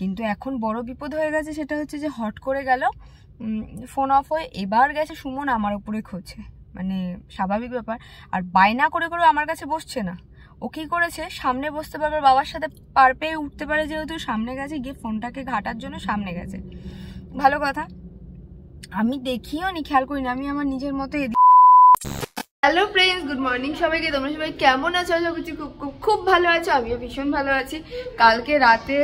কিন্তু এখন বড় বিপদ হয়ে গেছে, সেটা হচ্ছে যে হট করে গেল ফোন অফ হয়ে, এবার গেছে সুমন আমার উপরে খোঁজে, মানে স্বাভাবিক ব্যাপার। আর বায়না করে করে আমার কাছে বসছে না, ও কী করেছে, সামনে বসতে পারবে, বাবার সাথে পার পেয়ে উঠতে পারে, যেহেতু সামনে গেছে, গিয়ে ফোনটাকে ঘাটার জন্য সামনে গেছে। ভালো কথা, আমি দেখিও নি, খেয়াল করি না, আমি আমার নিজের মতো। হ্যালো ফ্রেন্ডস, গুড মর্নিং সবাইকে। তোমরা সবাই কেমন আছো? আশা করছি খুব ভালো আছো, আমিও ভীষণ ভালো আছি। কালকে রাতে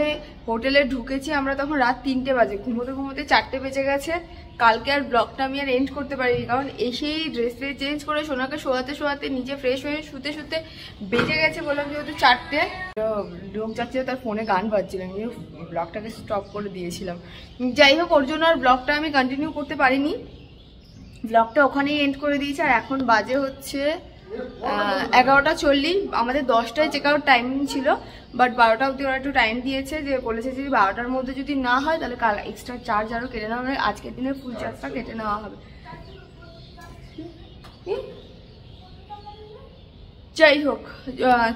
হোটেলে ঢুকেছি আমরা, তখন রাত 3টে বাজে, ঘুমোতে ঘুমোতে 4টে বেজে গেছে। কালকে আর ব্লগটা আমি আর এন্ড করতে পারিনি, কারণ এসেই ড্রেস ফ্রেস চেঞ্জ করে সোনাকে শোয়াতে শোয়াতে নিজে ফ্রেশ হয়ে শুতে শুতে বেজে গেছে, বললাম যেহেতু 4টে। লোক যাচ্ছিল, তার ফোনে গান বাজছিল, আমি ব্লগটাকে স্টপ করে দিয়েছিলাম। যাই হোক, ওর জন্য আর ব্লগটা আমি কন্টিনিউ করতে পারিনি, ব্লগটা ওখানেই এন্ড করে দিয়েছি। আর এখন বাজে হচ্ছে 11টা 40। আমাদের 10টায় চেক আউট টাইমিং ছিল, বাট 12টা অবধি ওরা একটু টাইম দিয়েছে, যে বলেছে যদি 12টার মধ্যে যদি না হয় তাহলে কাল এক্সট্রা চার্জ আরও কেটে নেওয়া হবে, আজকের দিনের ফুল চার্জটা কেটে নেওয়া হবে। যাই হোক,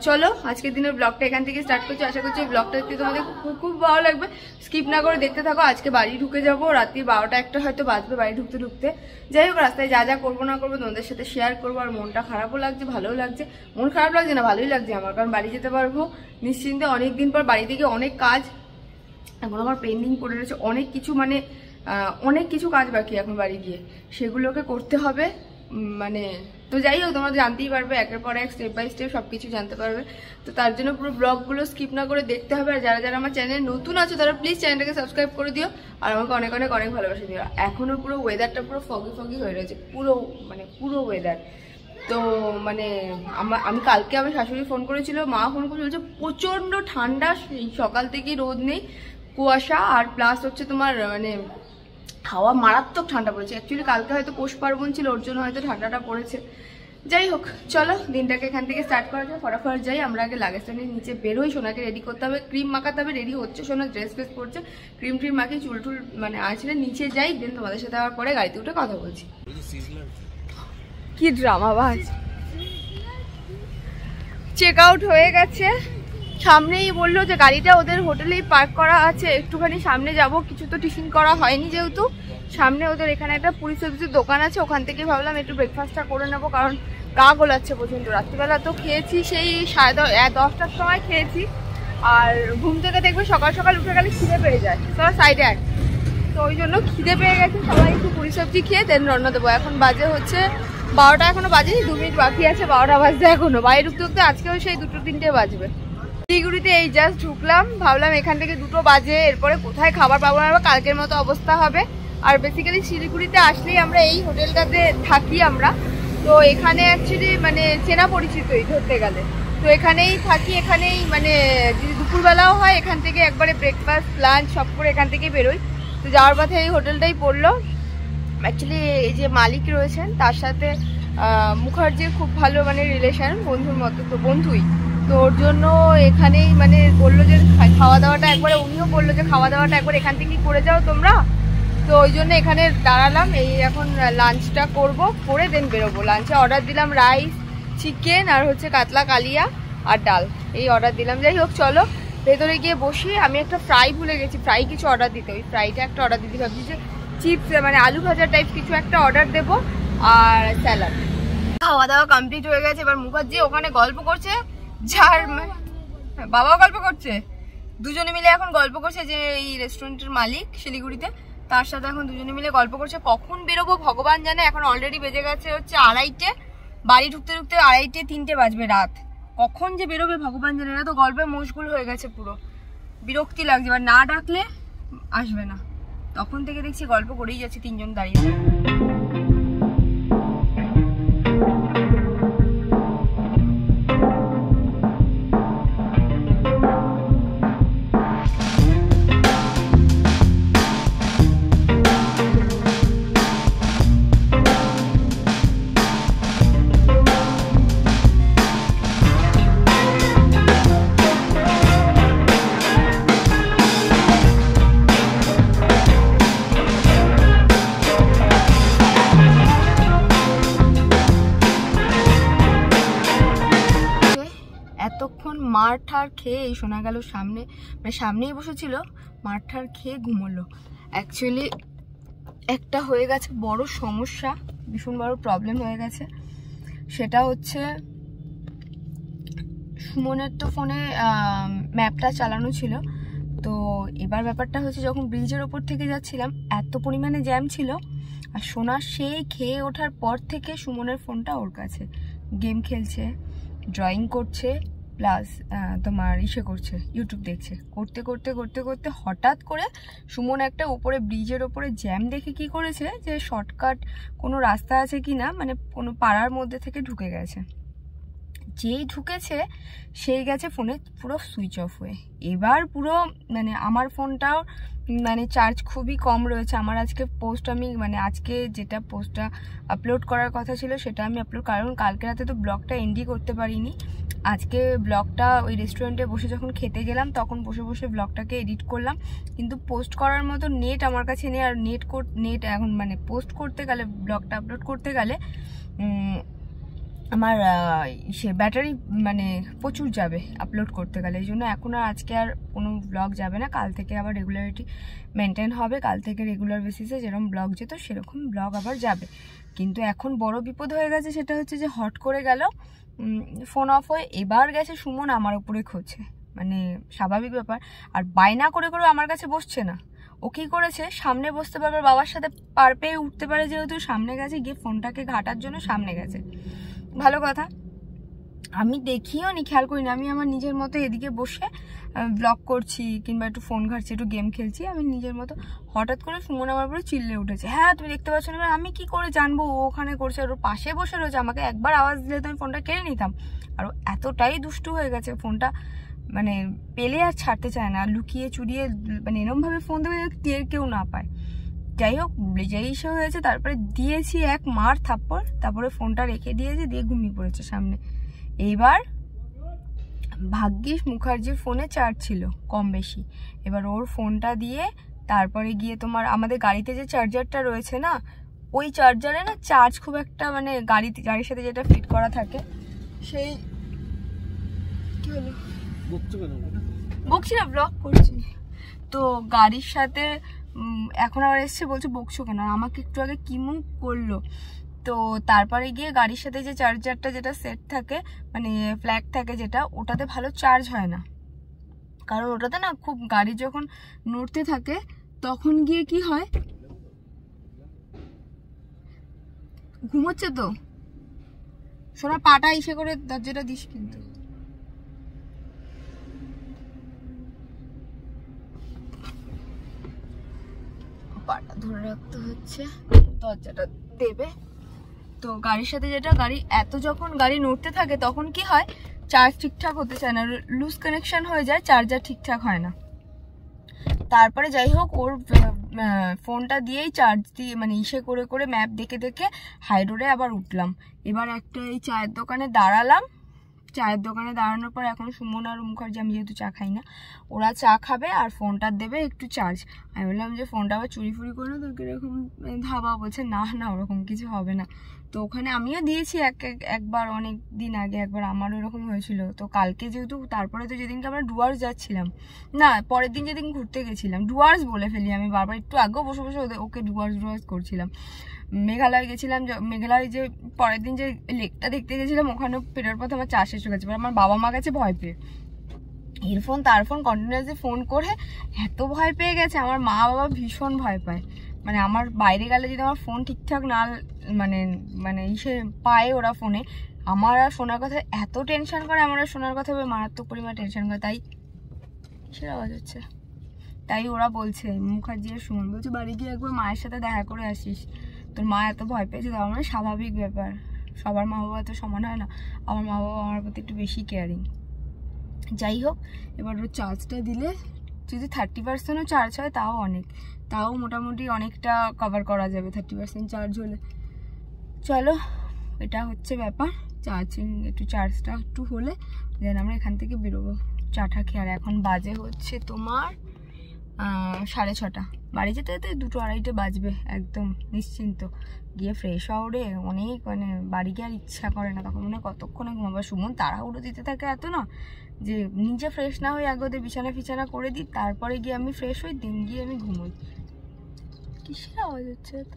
চলো আজকের দিনের ব্লগটা এখান থেকে স্টার্ট করছি। আশা করছি ব্লগটা দেখতে তোমাদের খুব ভালো লাগবে, স্কিপ না করে দেখতে থাকো। আজকে বাড়ি ঢুকে যাবো, রাত্রি 12টা 1টা হয়তো বাজবে বাড়ি ঢুকতে ঢুকতে। যাই হোক, রাস্তায় যা যা করবো না করবো তোমাদের সাথে শেয়ার করবো। আর মনটা খারাপও লাগছে, ভালোও লাগছে। মন খারাপ লাগছে না, ভালোই লাগছে আমার, কারণ বাড়ি যেতে পারবো নিশ্চিন্তে। অনেকদিন পর বাড়ি থেকে অনেক কাজ এখন আমার পেন্ডিং পড়ে রয়েছে, অনেক কিছু, মানে অনেক কিছু কাজ বাকি এখন বাড়ি গিয়ে, সেগুলোকে করতে হবে। মানে তো যাই হোক, তোমরা জানতেই পারবে, একের পর এক স্টেপ বাই স্টেপ সব কিছু জানতে পারবে। তো তার জন্য পুরো ব্লগগুলো স্কিপ না করে দেখতে হবে। আর যারা যারা আমার চ্যানেলে নতুন আছো তারা প্লিজ চ্যানেলটাকে সাবস্ক্রাইব করে দিও, আর আমাকে অনেক অনেক অনেক ভালোবাসা দিও। এখনও পুরো ওয়েদারটা পুরো ফগি হয়ে রয়েছে, পুরো ওয়েদার। তো মানে আমি কালকে আমার শাশুড়ি ফোন করেছিল, মা ফোন করে বলছে প্রচণ্ড ঠান্ডা, সকাল থেকেই রোদ নেই, কুয়াশা, আর প্লাস হচ্ছে তোমার মানে হাওয়া, মারাত্মক ঠান্ডা পড়েছে। অ্যাকচুয়ালি কালকে হয়তো পৌষ পার্বণ ছিল, ওর জন্য হয়তো ঠান্ডাটা পড়েছে। যাই হোক, চলো দিনটাকে এখান থেকে স্টার্ট করা যায়। ফটাফট যাই, আমরা আগে লাগেজটা নিয়ে নিচে বেরোই, সোনাকে রেডি করতে হবে, ক্রিম মাখাতে হবে। রেডি হচ্ছে সোনা, ড্রেস ফ্রেস পরছে, ক্রিম ট্রিম মাখিয়ে চুল টুল মানে আসলে নিচে যাই, দেন তোমাদের সাথে আবার পরে গাড়িতে উঠে কথা বলছি। কি ড্রামা বাজ। চেক আউট হয়ে গেছে, সামনেই বললো যে গাড়িটা ওদের হোটেলেই পার্ক করা আছে, একটুখানি সামনে যাব। কিছু তো টিফিন করা হয়নি, যেহেতু সামনে ওদের এখানে একটা পুরি সবজির দোকান আছে, ওখান থেকে ভাবলাম একটু ব্রেকফাস্টটা করে নেবো, কারণ গা গোলাচ্ছে প্রচণ্ড। রাত্রিবেলা তো খেয়েছি সেই 10টার সময় খেয়েছি, আর ঘুম থেকে দেখবে সকাল সকাল উঠে গেলে খিদে পেয়ে যায়, সবাই সাইডে এক, তো ওই জন্য খিদে পেয়ে গেছে, সবাই একটু পুরি সবজি খেয়ে দেন রওনা দেবো। এখন বাজে হচ্ছে 12টা, এখনো বাজেনি, 2 মিনিট বাকি আছে 12টা বাজতে এখনো। বাড়ি ঢুকতে ঢুকতে আজকেও সেই 2টো 3টে বাজবে। শিলিগুড়িতে এই জাস্ট ঢুকলাম, ভাবলাম এখান থেকে 2টো বাজে, এরপরে কোথায় খাবার পাবো না, কালকের মতো অবস্থা হবে। আর বেসিক্যালি শিলিগুড়িতে আসলেই আমরা এই হোটেলটাতে থাকি আমরা, তো এখানে অ্যাকচুয়ালি মানে চেনা পরিচিতই ধরতে গেলে, তো এখানেই থাকি, এখানেই মানে যদি দুপুরবেলাও হয় এখান থেকে একবারে ব্রেকফাস্ট লাঞ্চ সব করে এখান থেকেই বেরোই। তো যাওয়ার পথে এই হোটেলটাই পড়লো। অ্যাকচুয়ালি এই যে মালিক রয়েছেন তার সাথে মুখার্জির খুব ভালো মানে রিলেশন, বন্ধুর মতো, তো বন্ধুই, তো ওর জন্য এখানেই মানে বললো যে খাওয়া দাওয়াটা একবারে, উনিও বললো যে খাওয়া দাওয়াটা একবার এখান থেকেই করে যাও তোমরা, তো ওই জন্য এখানে দাঁড়ালাম। এই এখন লাঞ্চটা করবো, করে দেন বেরোবো। লাঞ্চে অর্ডার দিলাম রাইস, চিকেন, আর হচ্ছে কাতলা কালিয়া আর ডাল, এই অর্ডার দিলাম। যাই হোক, চলো ভেতরে গিয়ে বসি। আমি একটা ফ্রাই ভুলে গেছি, ফ্রাই কিছু অর্ডার দিতে, ওই ফ্রাইটা একটা অর্ডার দিতে ভাবছি, যে চিপস মানে আলু ভাজা টাইপ কিছু একটা অর্ডার দেবো, আর স্যালাড। খাওয়া দাওয়া কমপ্লিট হয়ে গেছে, এবার মুখার্জি ওখানে গল্প করছে, যার বাবাও গল্প করছে, দুজনে মিলে এখন গল্প করছে, যে এই রেস্টুরেন্টের মালিক শিলিগুড়িতে, তার সাথে এখন দুজনে মিলে গল্প করছে। কখন বেরোবো ভগবান জানে, এখন অলরেডি বেজে গেছে হচ্ছে 2:30, বাড়ি ঢুকতে ঢুকতে 2:30 3টে বাজবে রাত, কখন যে বেরোবে ভগবান জানে। এরা তো গল্পে মশগুল হয়ে গেছে, পুরো বিরক্তি লাগছে, এবার না ডাকলে আসবে না, তখন থেকে দেখছি গল্প করেই যাচ্ছে 3জন দাঁড়িয়ে। মার ঠার খেয়ে শোনা গেল সামনে, মানে সামনেই বসেছিল, মার ঠার খেয়ে ঘুমোলো। অ্যাকচুয়ালি একটা হয়ে গেছে বড় সমস্যা, ভীষণ বড় প্রবলেম হয়ে গেছে। সেটা হচ্ছে সুমনের তো ফোনে ম্যাপটা চালানো ছিল, তো এবার ব্যাপারটা হচ্ছে যখন ব্রিজের ওপর থেকে যাচ্ছিলাম এত পরিমাণে জ্যাম ছিল, আর সোনা সেই খেয়ে ওঠার পর থেকে সুমনের ফোনটা ওর কাছে, গেম খেলছে, ড্রয়িং করছে, প্লাস তোমার করছে, ইউটিউব দেখছে। করতে করতে করতে করতে হঠাৎ করে সুমন একটা ওপরে ব্রিজের ওপরে জ্যাম দেখে কি করেছে, যে শর্টকাট কোনো রাস্তা আছে কি না, মানে কোনো পাড়ার মধ্যে থেকে ঢুকে গেছে। যেই ঢুকেছে সেই গেছে ফোনে পুরো সুইচ অফ হয়ে। এবার পুরো মানে আমার ফোনটাও মানে চার্জ খুবই কম রয়েছে। আমার আজকে পোস্ট আমি মানে আজকে যেটা পোস্টটা আপলোড করার কথা ছিল সেটা আমি আপলোড, কারণ কালকে রাতে তো ব্লগটা এন্ডই করতে পারিনি। আজকে ব্লগটা ওই রেস্টুরেন্টে বসে যখন খেতে গেলাম তখন বসে বসে ব্লগটাকে এডিট করলাম, কিন্তু পোস্ট করার মতো নেট আমার কাছে নেই। আর নেট এখন মানে পোস্ট করতে গেলে, ব্লগটা আপলোড করতে গেলে আমার সে ব্যাটারি মানে প্রচুর যাবে আপলোড করতে গেলে। এই জন্য এখন আর আজকে আর কোনো ব্লগ যাবে না, কাল থেকে আবার রেগুলারিটি মেনটেন হবে। কাল থেকে রেগুলার বেসিসে যেরকম ব্লগ যেত সেরকম ব্লগ আবার যাবে। কিন্তু এখন বড় বিপদ হয়ে গেছে, সেটা হচ্ছে যে হট করে গেল ফোন অফ হয়ে, এবার গেছে সুমন আমার উপরে খোঁজে, মানে স্বাভাবিক ব্যাপার। আর বায়না করে করে আমার কাছে বসছে না, ও কী করেছে, সামনে বসতে পারবে, বাবার সাথে পার পেয়ে উঠতে পারে, যেহেতু সামনে গেছে, গিয়ে ফোনটাকে ঘাটার জন্য সামনে গেছে। ভালো কথা, আমি দেখিও নি, খেয়াল করি না, আমি আমার নিজের মতো এদিকে বসে ব্লগ করছি কিংবা একটু ফোন ঘাটছি, একটু গেম খেলছি আমি নিজের মতো। হঠাৎ করে সুমন আমার উপরে চিল্লে উঠেছে, হ্যাঁ তুমি দেখতে পাচ্ছ না। আমি কি করে জানবো ও ওখানে করছে, ওর পাশে বসে রয়েছে, আমাকে একবার আওয়াজ দিলে তো আমি ফোনটা কেড়ে নিতাম। আর এতটাই দুষ্টু হয়ে গেছে, ফোনটা মানে পেলে আর ছাড়তে চায় না, লুকিয়ে চুরিয়ে মানে এরমভাবে ফোন দেবে টের কেউ না পায়। যাই হোক, যেই ইসে হয়েছে, তারপরে দিয়েছি এক মার থাপ্পড়, তারপরে ফোনটা রেখে দিয়েছে, দিয়ে ঘুমিয়ে পড়েছে সামনে। এইবার ভাগ্যিস মুখার্জির ফোনে চার্জ ছিল কম বেশি, এবার ওর ফোনটা দিয়ে তারপরে গিয়ে তোমার আমাদের গাড়িতে যে চার্জারটা রয়েছে না, ওই চার্জারে না চার্জ খুব একটা মানে গাড়ির সাথে যেটা ফিট করা থাকে, সেই কি হলো বকছি না, ব্লগ করছি তো গাড়ির সাথে এখন আবার এসছে বলছে বকছো কেন, আমাকে একটু আগে কি মুখ করলো। তো তারপরে গিয়ে গাড়ির সাথে যে চার্জারটা যেটা সেট থাকে মানে ফ্ল্যাগ থাকে যেটা, ওটাতে ভালো চার্জ হয় না, কারণ ওটাতে না খুব গাড়ি যখন নড়তে থাকে তখন গিয়ে কি হয়, ঘুমোচ্ছে তো সোনা, পাটা ইসে করে দরজাটা দিস, কিন্তু পাটা ধরে রাখতে হচ্ছে, দরজাটা দেবে। তো গাড়ির সাথে যেটা, গাড়ি এত যখন গাড়ি নড়তে থাকে তখন কি হয়, চার্জ ঠিকঠাক হতে চায় না, লুজ কানেকশন হয়ে যায়, চার্জার ঠিকঠাক হয় না। তারপরে যাই হোক ওর ফোনটা দিয়েই চার্জ দিয়ে মানে ইসে করে করে ম্যাপ দেখে দেখে হাই রোডে আবার উঠলাম। এবার একটা এই চায়ের দোকানে দাঁড়ালাম, চায়ের দোকানে দাঁড়ানোর পর এখন সুমন আর মুখার্জি, আমি যেহেতু চা খাই না, ওরা চা খাবে আর ফোনটা দেবে একটু চার্জ। আমি বললাম যে ফোনটা আবার চুরি ফুরি করে না তো এরকম ধাবা, বলছে না না ওরকম কিছু হবে না। তো ওখানে আমিও দিয়েছি একবার অনেক দিন আগে একবার আমারও এরকম হয়েছিল। তো কালকে যেহেতু, তারপরে তো যেদিনকে আমরা ডুয়ার্স যাচ্ছিলাম, না পরের দিন যেদিন ঘুরতে গেছিলাম, ডুয়ার্স বলে ফেলি আমি বারবার, একটু আগেও বসে বসে ওকে ডুয়ার্স করছিলাম। মেঘালয় গেছিলাম, মেঘালয় যে পরের দিন যে লেকটা দেখতে গেছিলাম, ওখানে ফেরার পথে আমার চা শেষ হয়ে গেছে। আমার বাবা মা গেছে ভয় পেয়ে, এর ফোন তার ফোন কন্টিনিউয়াসলি ফোন করে এত ভয় পেয়ে গেছে, আমার মা বাবা ভীষণ ভয় পায়। মানে আমার বাইরে গেলে যদি আমার ফোন ঠিকঠাক না মানে ইসে পায় ওরা ফোনে, আমার আর শোনার কথা এত টেনশন করে, আমার আর শোনার কথা মারাত্মক পরিমাণে টেনশন করে। তাই কিসের আওয়াজ হচ্ছে, তাই ওরা বলছে, মুখার্জি আর সুমন বলছে বাড়ি গিয়ে একবার মায়ের সাথে দেখা করে আসিস, তোর মা এত ভয় পেয়েছে। তার মানে স্বাভাবিক ব্যাপার, সবার মা বাবা তো সমান হয় না, আমার মা বাবা আমার প্রতি একটু বেশি কেয়ারিং। যাই হোক, এবার ওর চার্জটা দিলে যদি 30%ও চার্জ হয় তাও অনেক, তাও মোটামুটি অনেকটা কভার করা যাবে 30% চার্জ হলে। চলো, এটা হচ্ছে ব্যাপার, একটু চার্জটা একটু হলে দেন আমরা এখান থেকে বেরোবো চাটা খেয়ে। আর এখন বাজে হচ্ছে তোমার 6:30। বাড়ি যেতে যেতে 2-2:30 বাজবে, একদম নিশ্চিন্ত। গিয়ে ফ্রেশ হওয়ারে অনেক মানে বাড়ি গিয়ে আর ইচ্ছা করে না, তখন মনে হয় কতক্ষণে ঘুমাবো। সুমন তাড়াহুড়ো দিতে থাকে এত না, যে নিজে ফ্রেশ না হয়ে আগে ওদের বিছানা ফিছানা করে দিই, তারপরে গিয়ে আমি ফ্রেশ হই, দিন গিয়ে আমি ঘুমোই। কিসের আওয়াজ হচ্ছে এত?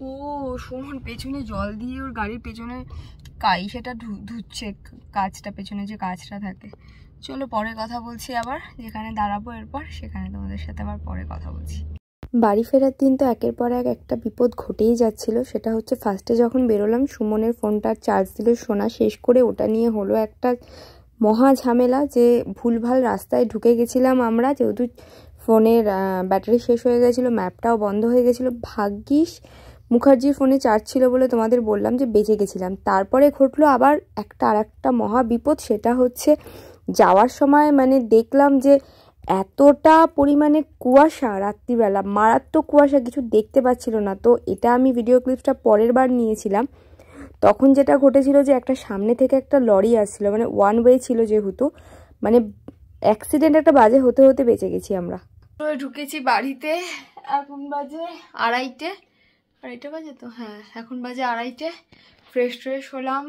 ও সুমন পেছনে জল দিয়ে ওর গাড়ির পেছনে সেটা ধুচ্ছে, কাঁচটা, পেছনে যে কাঁচটা থাকে। চলো পরে কথা বলছি, আবার যেখানে দাঁড়াবো এরপর সেখানে তোমাদের সাথে আবার পরে কথা বলছি। বাড়ি ফেরার দিন তো একের পর এক একটা বিপদ ঘটেই যাচ্ছিল। সেটা হচ্ছে ফার্স্টে যখন বেরোলাম, সুমনের ফোনটার চার্জ দিল সোনা, শেষ করে ওটা নিয়ে হলো একটা মহা ঝামেলা, যে ভুলভাল রাস্তায় ঢুকে গেছিলাম আমরা, যেহেতু ফোনের ব্যাটারি শেষ হয়ে গেছিলো, ম্যাপটাও বন্ধ হয়ে গেছিলো। ভাগ্যিস মুখার্জির ফোনে চার্জ ছিল বলে তোমাদের বললাম যে বেঁচে গেছিলাম। তারপরে ঘটলো আবার আর একটা মহা বিপদ, সেটা হচ্ছে যাওয়ার সময় মানে দেখলাম যে এতটা পরিমাণে কুয়াশা, রাত্রিবেলা মারাত্মক কুয়াশা, কিছু দেখতে পাচ্ছিল না। তো এটা আমি ভিডিও ক্লিপসটা পরের বার নিয়েছিলাম। তখন যেটা ঘটেছিল যে একটা সামনে থেকে একটা লরি আসছিল, মানে ওয়ান ওয়ে ছিল যেহেতু, মানে অ্যাক্সিডেন্ট একটা বাজে হতে হতে বেঁচে গেছি আমরা। ঢুকেছি বাড়িতে, এখন বাজে 2:30 বাজে তো, হ্যাঁ এখন বাজে 2:30। ফ্রেশ হলাম,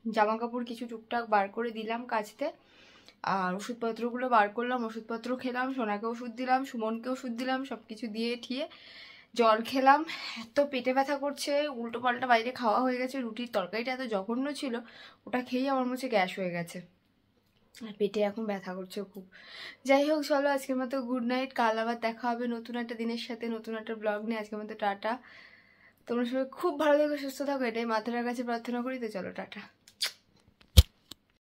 জামা কাপড় কিছু টুকটাক বার করে দিলাম কাচতে, আর ওষুধপত্রগুলো বার করলাম, ওষুধপত্র খেলাম, সোনাকে ওষুধ দিলাম, সুমনকে ওষুধ দিলাম, সব কিছু দিয়ে ঠিয়ে জল খেলাম। এত পেটে ব্যথা করছে, উল্টো পাল্টা বাইরে খাওয়া হয়ে গেছে, রুটির তরকারিটা এত জঘন্য ছিল, ওটা খেয়েই আমার মনে হচ্ছে গ্যাস হয়ে গেছে, আর পেটে এখন ব্যথা করছে খুব। যাই হোক, চলো আজকের মতো গুড নাইট, কাল আবার দেখা হবে নতুন একটা দিনের সাথে, নতুন একটা ব্লগ নিয়ে। আজকের মতো টাটা, তোমরা সবাই খুব ভালো থেকো, সুস্থ থাকো, এটাই মাতার কাছে প্রার্থনা করি। তো চলো টাটা।